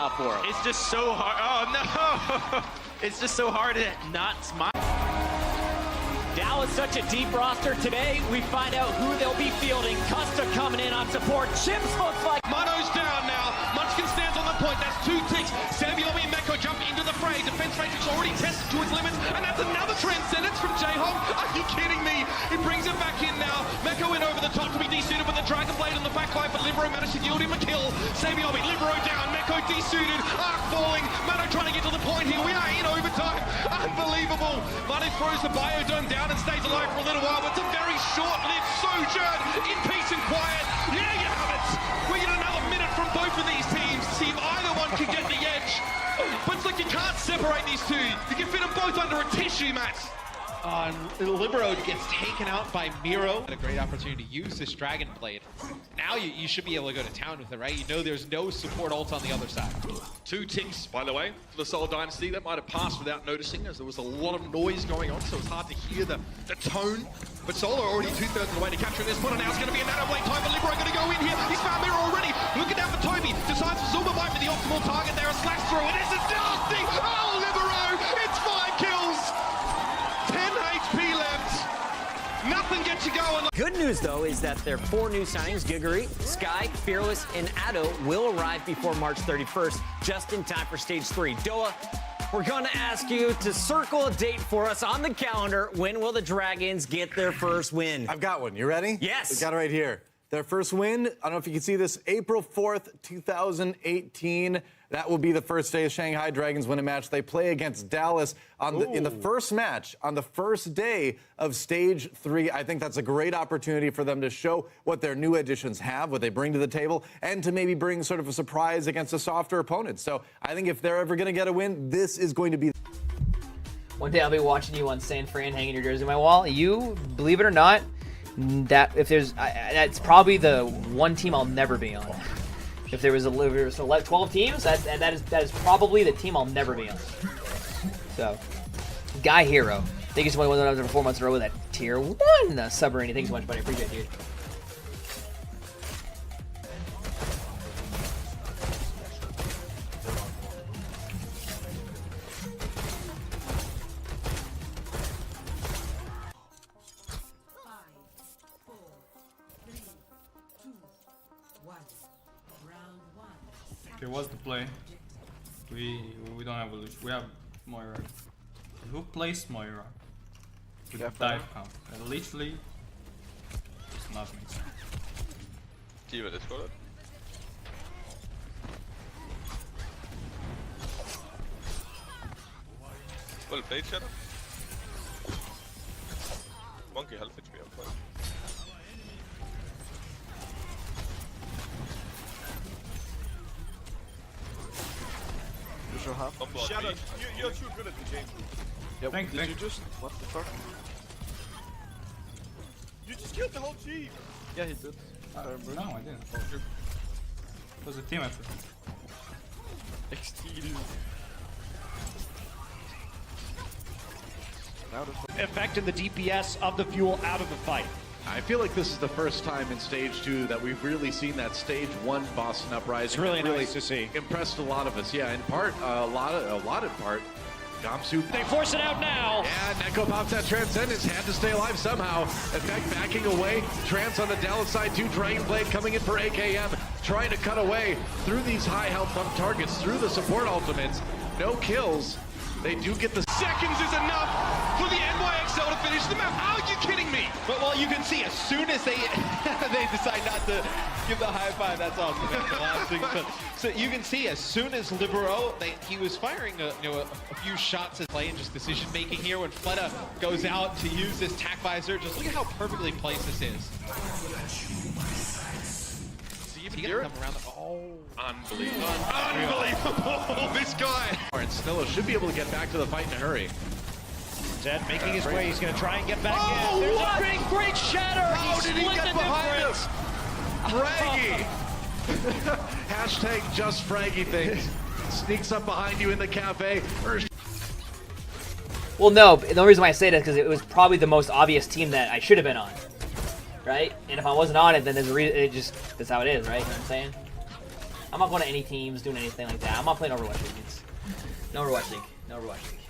now for him. It's just so hard. Oh no! It's just so hard to not smile. Dallas such a deep roster today. We find out who they'll be fielding. Custa coming in on support. Chips looks like Mono's down now. Munchkin stands on the point. That's 2 ticks. Saebyeolbe and Meko jump into the fray. Defense matrix already tested to its limits, and that's another transcendence from JJONAK. Are you kidding me? He brings it back in now. Meko in over the top to be desuited with the Dragon Blade on the backline, but libero managed to yield him a kill. Saebyeolbe, libero down. Meko desuited. Arc falling. Mano trying to get to the point here. We are in overtime. Unbelievable. Mano throws the biodome down and stays alive for a little while, but it's a very short-lived sojourn in peace and quiet. Yeah, you have it. We get another minute from both of these teams. See if either one can get the edge. But it's like you can't separate these two. You can fit them both under a tissue mat. Libero gets taken out by Miro. A great opportunity to use this Dragon Blade. Now you should be able to go to town with it, right? You know there's no support ult on the other side. 2 ticks, by the way, for the Seoul Dynasty. That might have passed without noticing, as there was a lot of noise going on, so it's hard to hear the tone. But Seoul are already 2/3 of the way to capturing this one, and now it's going to be a nano blade time for Libero. Going to go in here. He's found Miro already. Looking down for Toby. Decides to Zuma might be the optimal target there. A slash through. It is a nasty. Oh, Libero! It's 5 kills. 10 HP left. Nothing gets you going. Good news, though, is that their 4 new signings, Gigery, Sky, Fearless, and Addo, will arrive before March 31st, just in time for Stage 3. Doa, we're going to ask you to circle a date for us on the calendar. When will the Dragons get their first win? I've got one. You ready? Yes. We got it right here. Their first win, I don't know if you can see this, April 4th, 2018. That will be the first day Shanghai Dragons win a match. They play against Dallas in the first match, on the first day of Stage 3. I think that's a great opportunity for them to show what their new additions have, what they bring to the table, and to maybe bring sort of a surprise against a softer opponent. So I think if they're ever going to get a win, this is going to be. One day I'll be watching you on San Fran hanging your jersey on my wall. You, believe it or not, that if there's, that's probably the one team I'll never be on. If there was 12 teams, that is probably the team I'll never be on. So, Guy Hero, thank you so much for 4 months in a row with that tier 1 submarine. Thanks so much, buddy. I appreciate it, dude. Okay, what's the play? We don't have Illusion. We have Moira. Who plays Moira? With the dive count. And literally does not make sense. Giver det skålet. Well played, Shadder. Monkey half HP on point. Shadder, you're too good at the game. Yep. Thank you just... What the fuck? You just killed the whole team! Yeah, he did. No, I didn't. It was a team effort. Effect in the DPS of the fuel out of the fight. I feel like this is the first time in Stage 2 that we've really seen that Stage 1 Boston Uprising. It's really nice to see. Impressed a lot of us. Yeah, in part, a lot in part. Gamsu. They force it out now. Yeah, Neko pops that Transcendence. Had to stay alive somehow. Effect backing away. Trans on the Dallas side too. Dragon Blade coming in for AKM. Trying to cut away through these high health targets, through the support ultimates. No kills. They do get the seconds is enough for the NYXL to finish the map. Are you kidding me? But well, you can see as soon as they they decide not to give the high five. That's awesome. That's the last thing. So you can see as soon as Libero, he was firing a few shots at play and just decision making here. When Fleta goes out to use this tack visor, just look at how perfectly placed this is. He's gonna come around Unbelievable. Unbelievable. This guy. And Snilla should be able to get back to the fight in a hurry. Zed making his way. He's going to try and get back in. There's a great shatter. How did he get behind him? Fragi. Hashtag just Fragi things. Sneaks up behind you in the cafe. Well, no, the only reason why I say that is because it was probably the most obvious team that I should have been on. Right? And if I wasn't on it, then there's a reason. That's how it is, right? You know what I'm saying? I'm not going to any teams, doing anything like that. I'm not playing Overwatch League. No Overwatch League. No Overwatch League.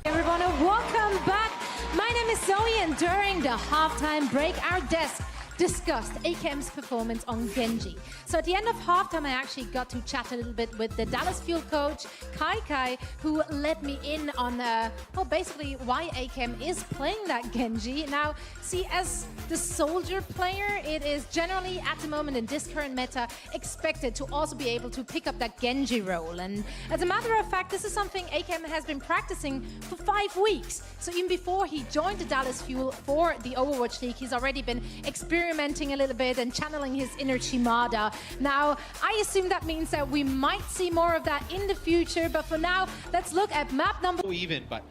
Everyone, welcome back. My name is Zoe, and during the halftime break, our desk discussed AKM's performance on Genji. So at the end of halftime, I actually got to chat a little bit with the Dallas Fuel coach, KyKy, who let me in on, well, basically why AKM is playing that Genji. Now, see, as the soldier player, it is generally, at the moment in this current meta, expected to also be able to pick up that Genji role. And as a matter of fact, this is something AKM has been practicing for 5 weeks. So even before he joined the Dallas Fuel for the Overwatch League, he's already been experimenting a little bit and channeling his inner Chimada. Now, I assume that means that we might see more of that in the future, but for now, let's look at map number... Even, but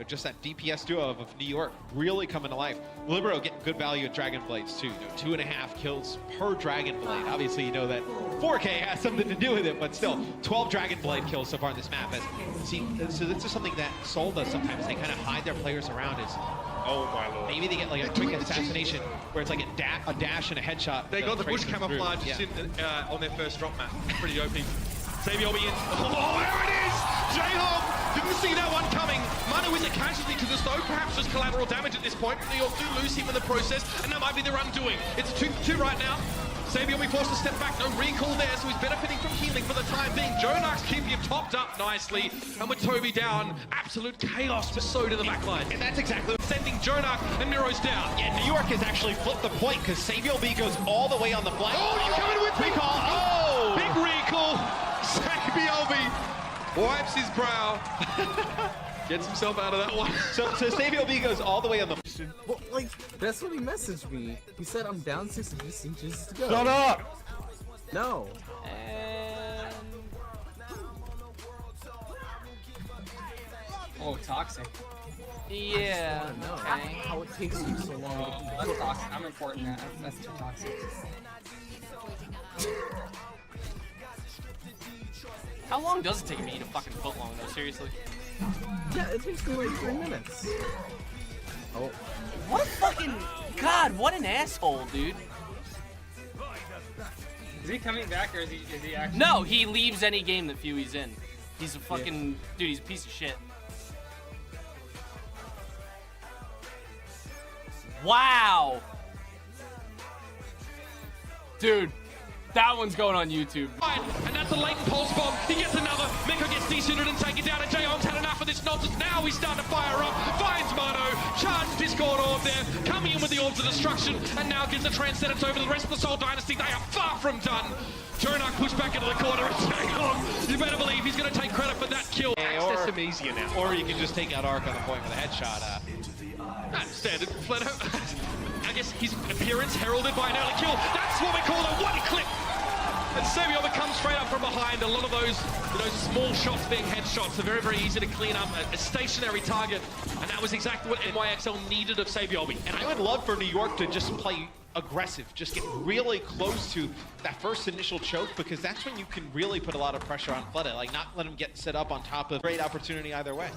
just that DPS duo of New York really coming to life. Libero getting good value at Dragon Blades too. 2.5 kills per Dragon Blade. Obviously, you know that 4K has something to do with it, but still, 12 Dragon Blade kills so far in this map. See, so this is something that Seoul does sometimes. They kind of hide their players around. Oh my lord. Maybe they get like a quick assassination where it's like a dash and a headshot. They got the bush camouflage on their first drop map. Pretty OP. Saebyeolbe in. Oh, there it is! JJONAK didn't see that one coming. Manu is a casualty to this though. Perhaps just collateral damage at this point. New York do lose him in the process, and that might be their undoing. It's 2-2 right now. Saebyeolbe forced to step back, no recall there, so he's benefiting from healing for the time being. JJONAK's keeping him topped up nicely, and with Toby down, absolute chaos for so to the backline. And that's exactly sending JJONAK and Miro's down. Yeah, New York has actually flipped the point because Saebyeolbe goes all the way on the flank. Oh, you coming with me? Recall. Oh! Big recall. Saebyeolbe wipes his brow. Gets himself out of that one. So Saebyeolbe goes all the way on the... Well, like, that's what he messaged me. He said I'm down 6 inches to go. Shut up! No. Oh, toxic. Yeah. Okay. How it takes you so long. That's toxic. I'm reporting that. That's too toxic. How long does it take me to fucking foot long though? Seriously? Yeah, it takes me like 3 minutes. Oh. What a fucking God! What an asshole, dude. Is he coming back or is he actually? No, he leaves any game that Fuey's in. He's a fucking dude. He's a piece of shit. Wow. Dude, that one's going on YouTube. And that's a latent pulse bomb. He gets another. Meko gets desuited and taken down. And JJONAK's had enough of this nonsense. Now he's starting to fire up. Finds Mano. Charged Discord orb there. Coming in with the orbs of destruction. And now gets a transcendence over the rest of the Seoul Dynasty. They are far from done. JJONAK pushed back into the corner. And JJONAK, you better believe he's going to take credit for that kill. Access him easier now. Or you can just take out Arc on the point with a headshot. That's standard. Fleta. I guess his appearance heralded by an early kill. That's what we call a one clip. And Saebyeolbe comes straight up from behind. A lot of those small shots being headshots are very, very easy to clean up a stationary target. And that was exactly what NYXL needed of Saebyeolbe. And I would love for New York to just play aggressive, just get really close to that first initial choke, because that's when you can really put a lot of pressure on Fleta, like not let him get set up on top of great opportunity either way.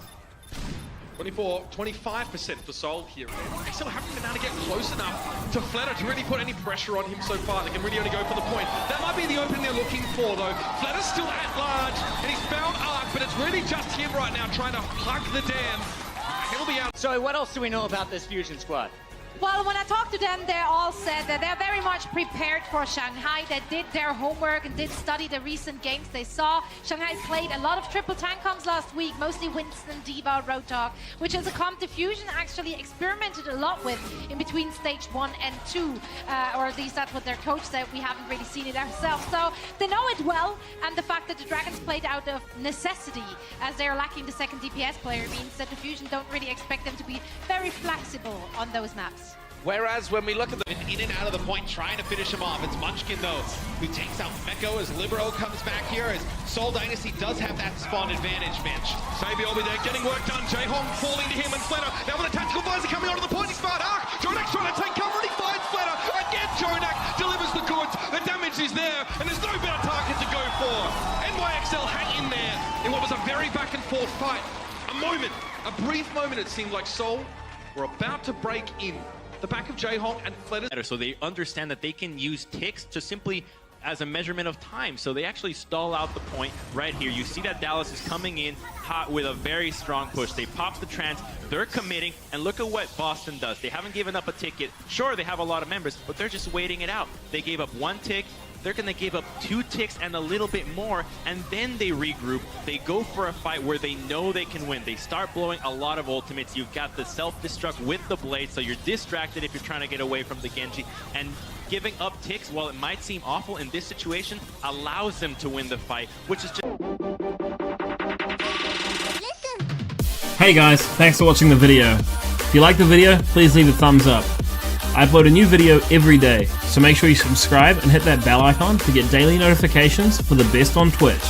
25% for Seoul here. They still haven't been able to get close enough to Fleta to really put any pressure on him so far. They can really only go for the point. That might be the opening they're looking for, though. Fleta's still at large, and he's found Arc, but it's really just him right now trying to hug the dam. He'll be out. So what else do we know about this Fusion squad? Well, when I talked to them, they all said that they're very much prepared for Shanghai. They did their homework and did study the recent games they saw. Shanghai played a lot of triple tank comps last week, mostly Winston, D.Va, Roadhog, which is a comp Diffusion actually experimented a lot with in between stage 1 and 2, or at least that's what their coach said. We haven't really seen it ourselves, so they know it well. And the fact that the Dragons played out of necessity, as they're lacking the second DPS player, means that Diffusion don't really expect them to be very flexible on those maps. Whereas when we look at them in and out of the point, trying to finish him off, it's Munchkin though, who takes out Meko as Libero comes back here, as Seoul Dynasty does have that spawn advantage, Mitch. Saebyeolbe there, getting work done. JJONAK falling to him, and Fleta now with a tactical visor coming onto the point. He's found Arc. JJONAK's trying to take cover, and he finds Fleta. Again, JJONAK delivers the goods. The damage is there, and there's no better target to go for. NYXL hang in there in what was a very back and forth fight. A brief moment, it seemed like Seoul were about to break in. The back of JJONAK and Fleta. So they understand that they can use ticks to simply as a measurement of time. So they actually stall out the point right here. You see that Dallas is coming in hot with a very strong push. They pop the trans, they're committing, and look at what Boston does. They haven't given up a ticket. Sure, they have a lot of members, but they're just waiting it out. They gave up 1 tick. They're going to give up 2 ticks and a little bit more, and then they regroup. They go for a fight where they know they can win. They start blowing a lot of ultimates. You've got the Self Destruct with the blade, so you're distracted if you're trying to get away from the Genji. And giving up ticks, while it might seem awful in this situation, allows them to win the fight, which is just... Hey guys, thanks for watching the video. If you like the video, please leave a thumbs up. I upload a new video every day, so make sure you subscribe and hit that bell icon to get daily notifications for the best on Twitch.